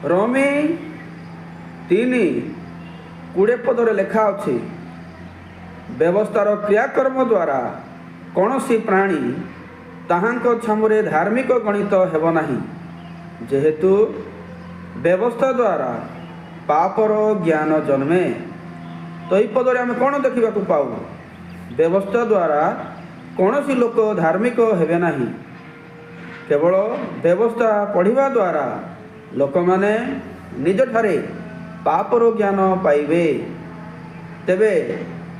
रोमी 3:20 पदरे लेखा अछि व्यवस्थार क्रियाकर्म द्वारा कौन सी प्राणी ताहांको छामुरे धार्मिक गणित हेब नाही, जेहेतु व्यवस्था द्वारा पापर ज्ञान जन्मे। तो यही पदरे आम कौन देखा पाऊ? व्यवस्था द्वारा कौन सी लोक धार्मिक हेबे नाही। केवल व्यवस्था पढ़िबा द्वारा लोक माने निज ठारे पापर ज्ञान पाइबे। तेबे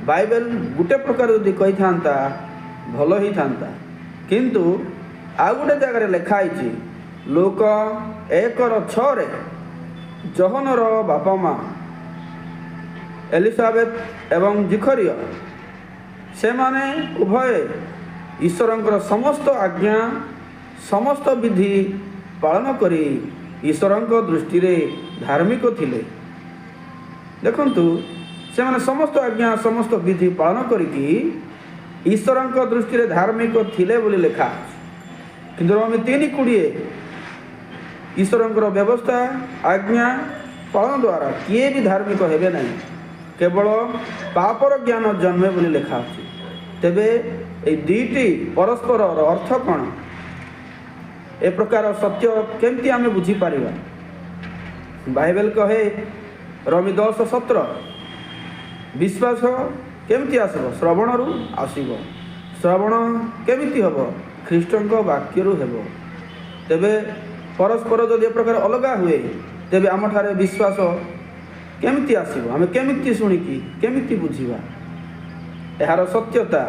बाइबल गुटे प्रकार यदि कही था भल ही था, किंतु आउ गोटे जगह लिखाई लूक 1:6 जहनर बापा माँ एलिसाबेथ एवं जिखरिया से माने उभय ईश्वरंकर समस्त आज्ञा समस्त विधि पालन करी ईश्वरंक दृष्टि रे धार्मिक थिले। देखंतु से माने समस्त आज्ञा समस्त विधि पालन करिकी ईश्वरंक दृष्टि रे धार्मिक थिले बोली लेखा। किंतु रोमी 3:20 ईश्वरंकर व्यवस्था आज्ञा पालन द्वारा किए भी धार्मिक हेबे नहीं, केवल पापर ज्ञान जन्मे बोली लेखा अछि। तेबे ए दुईटी परस्पर अर्थ कौन? ए प्रकार सत्य केमती आमे बुझी पारिबा? बाइबल कहे रोमी 10:17 विश्वास केमती आसब? श्रवणरू आसब। श्रवण केमिति हब? ख्रीष्टंक वाक्यरू हेब। तेबे परस्पर जदि ए प्रकार अलगा हुए तेबे आम ठारे विश्वास केमिति आसब? आमे केमिति शुणिकी केमिति बुझिबा? एहार सत्यता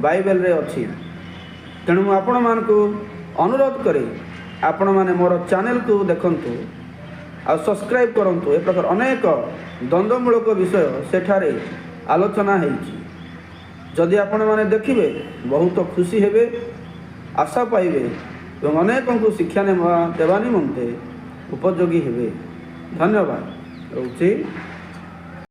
बाइबल रे अछि। तेणु आपण मानकु अनुरोध करे आपण माने मोर चैनल को देखंतु आ सब्सक्राइब करंतु। ए प्रकार अनेक द्वंद्वमूलक विषय सेठारे आलोचना हेछि। जदि आपण माने देखिबे बहुत खुशी हेबे, आशा पाइबे एवं अनेकों शिक्षा देवा निमंते उपयोगी हेबे। धन्यवाद। रोची।